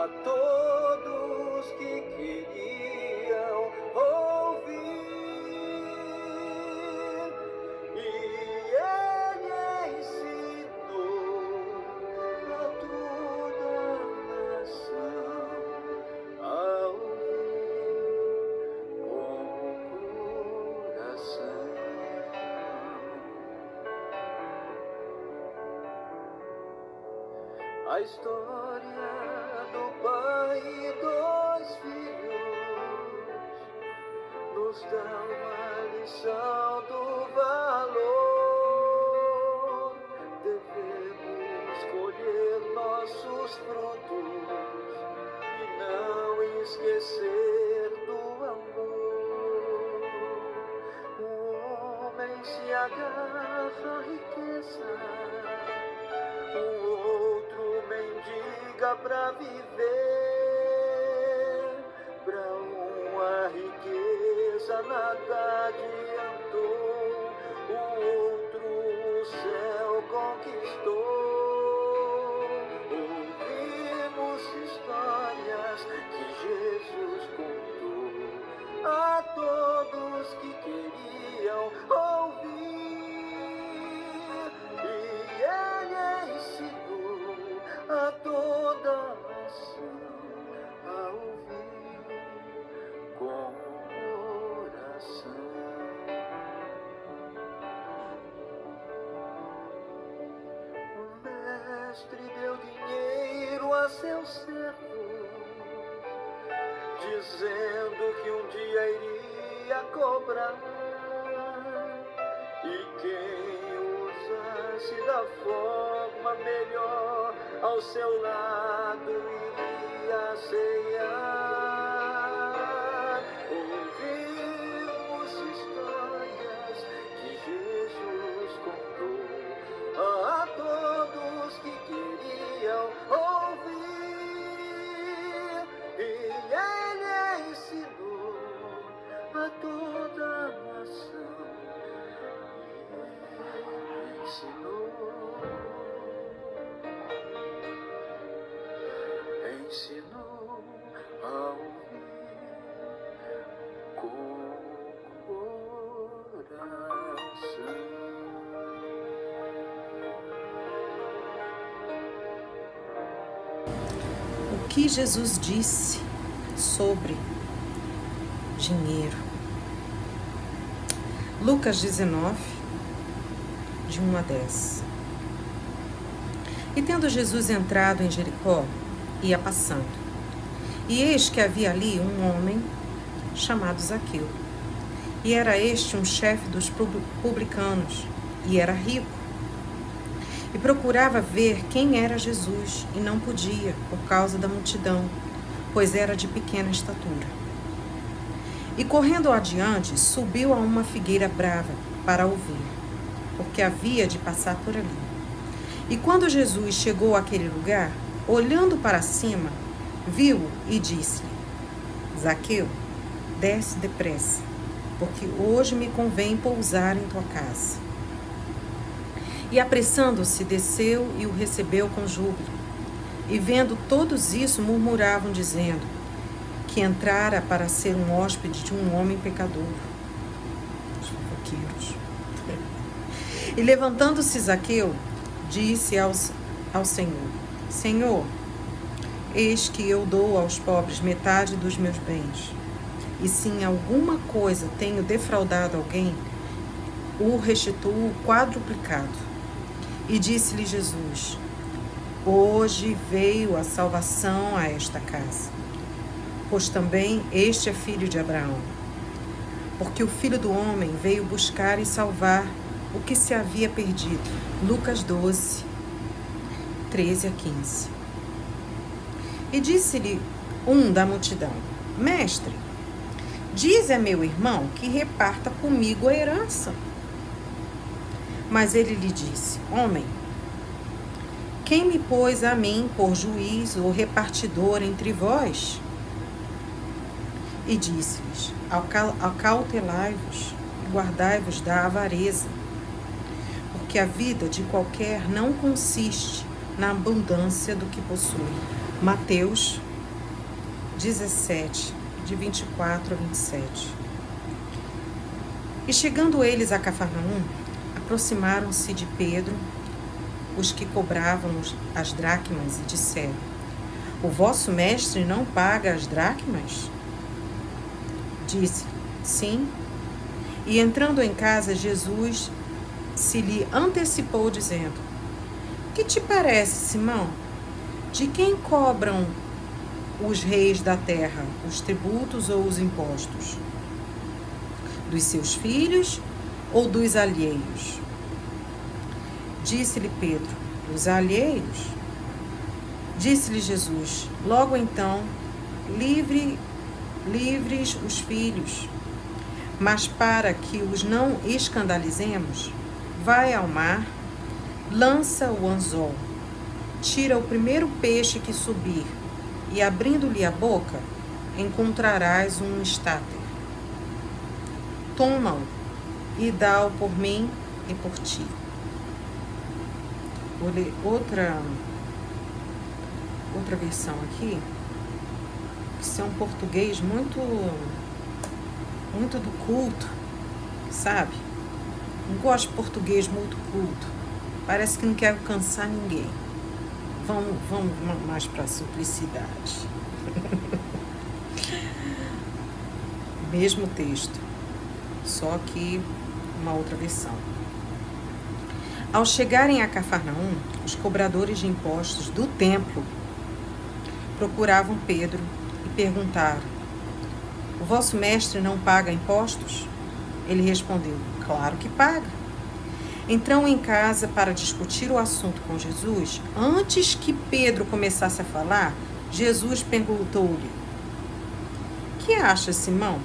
a todos que queriam ouvir, e ele ensinou a toda a nação a ouvir com o coração. A história do pai e dos filhos nos dá uma lição do valor. Devemos colher nossos frutos e não esquecer do amor. O homem se agarra à riqueza, o outro mendiga pra viver. Pra uma riqueza nada adiantou, o outro o céu conquistou. Ouvimos histórias que Jesus contou a todos que queriam ouvir, e ele ensinou a toda a nação a ouvir com o coração. O mestre deu dinheiro a seus servos, dizendo que um dia iria cobrar, e quem usasse da forma melhor ao seu lado iria ceiar. Ouvimos histórias que Jesus contou a todos que queriam ouvir, e ele ensinou a toda a nação. Ensinou a ouvir com o coração. O que Jesus disse sobre dinheiro? Lucas 19, de 1 a 10. E tendo Jesus entrado em Jericó, ia passando. E eis que havia ali um homem chamado Zaqueu. E era este um chefe dos publicanos, e era rico. E procurava ver quem era Jesus, e não podia, por causa da multidão, pois era de pequena estatura. E correndo adiante, subiu a uma figueira brava para ouvir, porque havia de passar por ali. E quando Jesus chegou àquele lugar, olhando para cima, viu-o e disse-lhe: Zaqueu, desce depressa, porque hoje me convém pousar em tua casa. E apressando-se, desceu e o recebeu com júbilo. E vendo todos isso, murmuravam, dizendo que entrara para ser um hóspede de um homem pecador. Os fofoqueiros. E levantando-se Zaqueu, disse ao Senhor: Senhor, eis que eu dou aos pobres metade dos meus bens, e se em alguma coisa tenho defraudado alguém, o restituo quadruplicado. E disse-lhe Jesus: Hoje veio a salvação a esta casa, pois também este é filho de Abraão. Porque o Filho do Homem veio buscar e salvar o que se havia perdido. Lucas 12, 13 a 15. E disse-lhe um da multidão: Mestre, dize a meu irmão que reparta comigo a herança. Mas ele lhe disse: Homem, quem me pôs a mim por juiz ou repartidor entre vós? E disse-lhes: Acautelai-vos e guardai-vos da avareza, porque a vida de qualquer não consiste na abundância do que possui. Mateus 17, de 24 a 27. E chegando eles a Cafarnaum, aproximaram-se de Pedro os que cobravam as dracmas e disseram: O vosso mestre não paga as dracmas? Disse: Sim. E entrando em casa, Jesus se lhe antecipou, dizendo: Que te parece, Simão? De quem cobram os reis da terra os tributos ou os impostos? Dos seus filhos ou dos alheios? Disse-lhe Pedro: Dos alheios. Disse-lhe Jesus: Logo então, livres os filhos. Mas para que os não escandalizemos, vai ao mar, lança o anzol, tira o primeiro peixe que subir, e abrindo-lhe a boca, encontrarás um estáter. Toma-o e dá-o por mim e por ti. Vou ler outra versão aqui. Isso é um português muito do culto, sabe? Não gosto de português muito culto. Parece que não quero cansar ninguém. Vamos mais para a simplicidade. Mesmo texto, só que uma outra versão. Ao chegarem a Cafarnaum, os cobradores de impostos do templo procuravam Pedro e perguntaram: O vosso mestre não paga impostos? Ele respondeu: Claro que paga. Entrou em casa para discutir o assunto com Jesus. Antes que Pedro começasse a falar, Jesus perguntou-lhe: Que achas, Simão?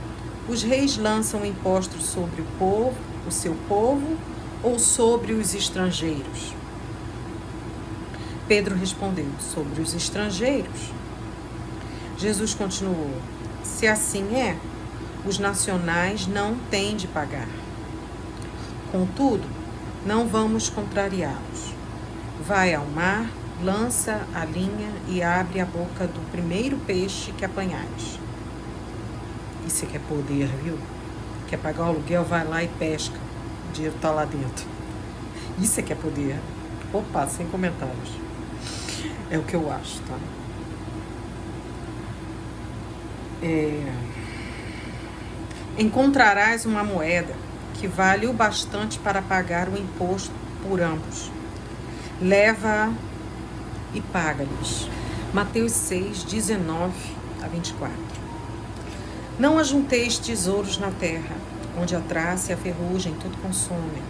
Os reis lançam impostos sobre o seu povo, ou sobre os estrangeiros? Pedro respondeu: Sobre os estrangeiros. Jesus continuou: Se assim é, os nacionais não têm de pagar. Contudo, não vamos contrariá-los. Vai ao mar, lança a linha e abre a boca do primeiro peixe que apanhares. Isso aqui é poder, viu? Quer pagar o aluguel, vai lá e pesca. O dinheiro está lá dentro. Isso aqui é poder. Opa, sem comentários. É o que eu acho, tá? Encontrarás uma moeda que vale o bastante para pagar o imposto por ambos. Leva-a e paga-lhes. Mateus 6, 19 a 24. Não ajunteis tesouros na terra, onde a traça e a ferrugem tudo consomem,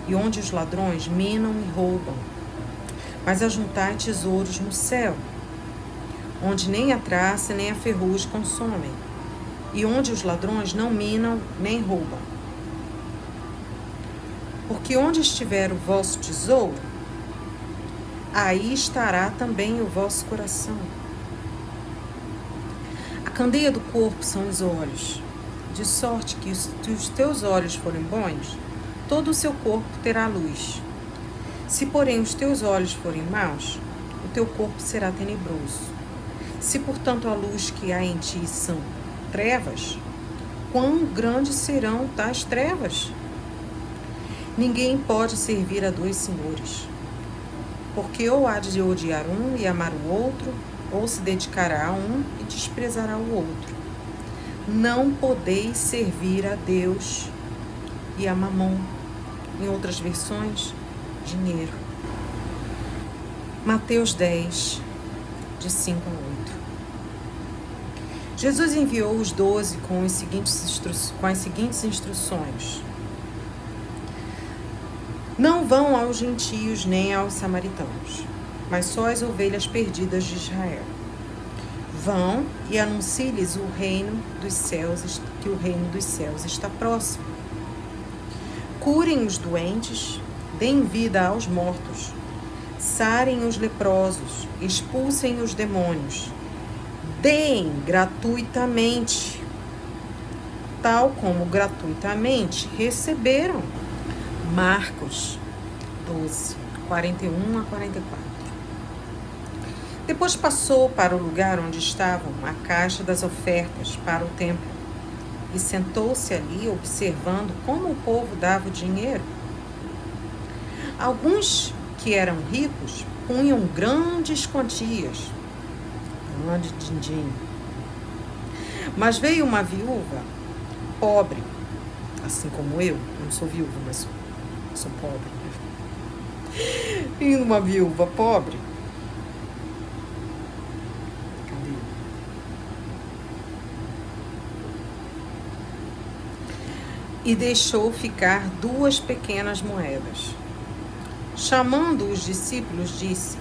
e onde os ladrões minam e roubam. Mas ajuntai tesouros no céu, onde nem a traça nem a ferrugem consomem, e onde os ladrões não minam nem roubam. Porque onde estiver o vosso tesouro, aí estará também o vosso coração. A candeia do corpo são os olhos, de sorte que se os teus olhos forem bons, todo o seu corpo terá luz. Se, porém, os teus olhos forem maus, o teu corpo será tenebroso. Se, portanto, a luz que há em ti são trevas, quão grandes serão tais trevas? Ninguém pode servir a dois senhores, porque ou há de odiar um e amar o outro, ou se dedicará a um e desprezará o outro. Não podeis servir a Deus e a Mamon. Em outras versões, dinheiro. Mateus 10, de 5 a 8. Jesus enviou os 12 com as seguintes instruções: Não vão aos gentios nem aos samaritanos, mas só às ovelhas perdidas de Israel. Vão e anuncie-lhes o reino dos céus, que o reino dos céus está próximo. Curem os doentes, deem vida aos mortos, sarem os leprosos, expulsem os demônios, deem gratuitamente, tal como gratuitamente receberam. Marcos 12, 41 a 44. Depois passou para o lugar onde estavam a caixa das ofertas para o templo e sentou-se ali observando como o povo dava o dinheiro. Alguns que eram ricos punham grandes quantias, grande din-din. Mas veio uma viúva pobre, assim como eu não sou viúva, mas sou pobre. Vindo uma viúva pobre, cadê? E deixou ficar 2 pequenas moedas. Chamando os discípulos, disse: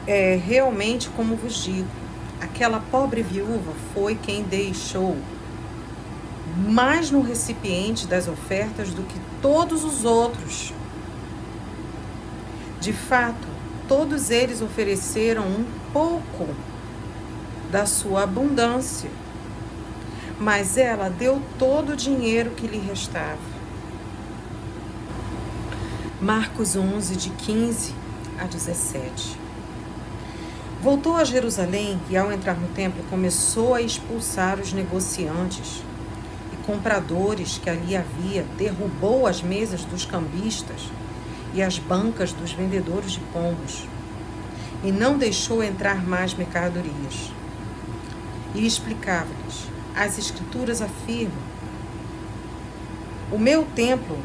É realmente como vos digo, aquela pobre viúva foi quem deixou mais no recipiente das ofertas do que todos os outros. De fato, todos eles ofereceram um pouco da sua abundância, mas ela deu todo o dinheiro que lhe restava. Marcos 11, de 15 a 17. Voltou a Jerusalém e, ao entrar no templo, começou a expulsar os negociantes e compradores que ali havia, derrubou as mesas dos cambistas e as bancas dos vendedores de pombos, e não deixou entrar mais mercadorias. E explicava-lhes: as Escrituras afirmam: o meu templo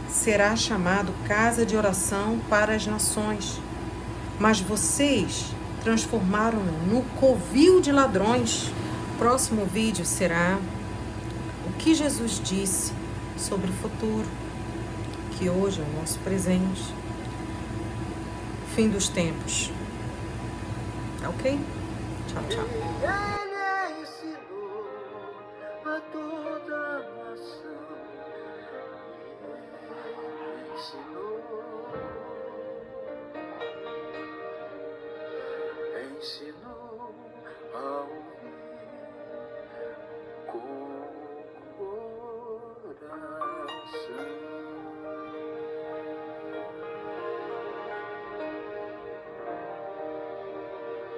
será chamado casa de oração para as nações, mas vocês transformaram-no no covil de ladrões. O próximo vídeo será o que Jesus disse sobre o futuro, que hoje é o nosso presente, fim dos tempos. Tá ok? Tchau, tchau. Ele ensinou a toda a nação. Ele ensinou.